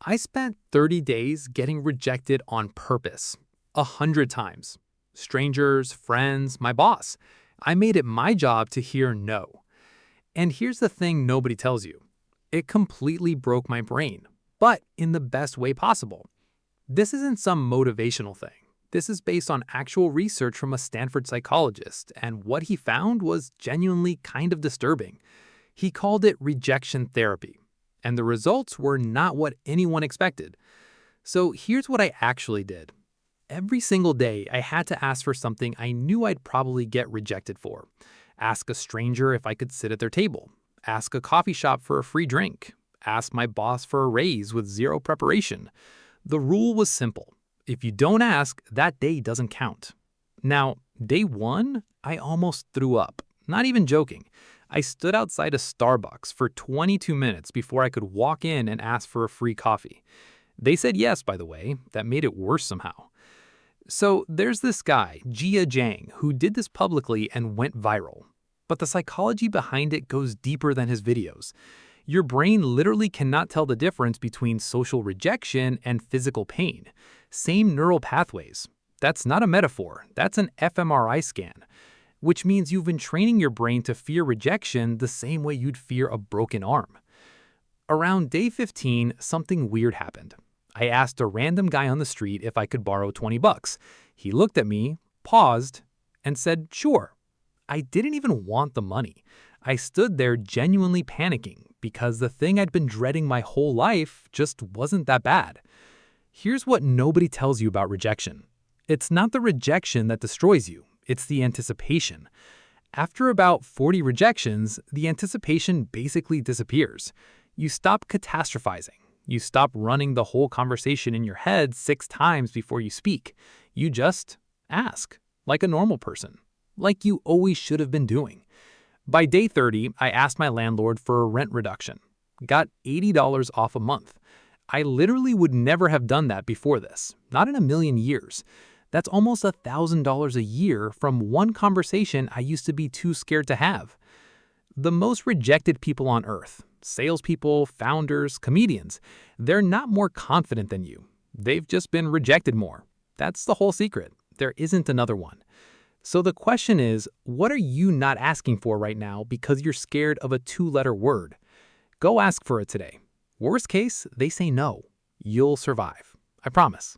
I spent 30 days getting rejected on purpose, 100 times. Strangers, friends, my boss. I made it my job to hear no. And here's the thing nobody tells you. It completely broke my brain, but in the best way possible. This isn't some motivational thing. This is based on actual research from a Stanford psychologist, and what he found was genuinely kind of disturbing. He called it rejection therapy, and the results were not what anyone expected. So here's what I actually did. Every single day, I had to ask for something I knew I'd probably get rejected for. Ask a stranger if I could sit at their table. Ask a coffee shop for a free drink. Ask my boss for a raise with zero preparation. The rule was simple. If you don't ask, that day doesn't count. Now, day one, I almost threw up. Not even joking. I stood outside a Starbucks for 22 minutes before I could walk in and ask for a free coffee. They said yes, by the way. That made it worse somehow. So there's this guy, Jiang, who did this publicly and went viral. But the psychology behind it goes deeper than his videos. Your brain literally cannot tell the difference between social rejection and physical pain. Same neural pathways. That's not a metaphor. That's an fMRI scan. Which means you've been training your brain to fear rejection the same way you'd fear a broken arm. Around day 15, something weird happened. I asked a random guy on the street if I could borrow 20 bucks. He looked at me, paused, and said, "Sure." I didn't even want the money. I stood there genuinely panicking because the thing I'd been dreading my whole life just wasn't that bad. Here's what nobody tells you about rejection. It's not the rejection that destroys you. It's the anticipation. After about 40 rejections, the anticipation basically disappears. You stop catastrophizing. You stop running the whole conversation in your head 6 times before you speak. You just ask, like a normal person, like you always should have been doing. By day 30, I asked my landlord for a rent reduction. Got $80 off a month. I literally would never have done that before this, not in a million years. That's almost $1,000 a year from one conversation I used to be too scared to have. The most rejected people on earth, salespeople, founders, comedians, they're not more confident than you. They've just been rejected more. That's the whole secret. There isn't another one. So the question is, what are you not asking for right now because you're scared of a 2-letter word? Go ask for it today. Worst case, they say no. You'll survive. I promise.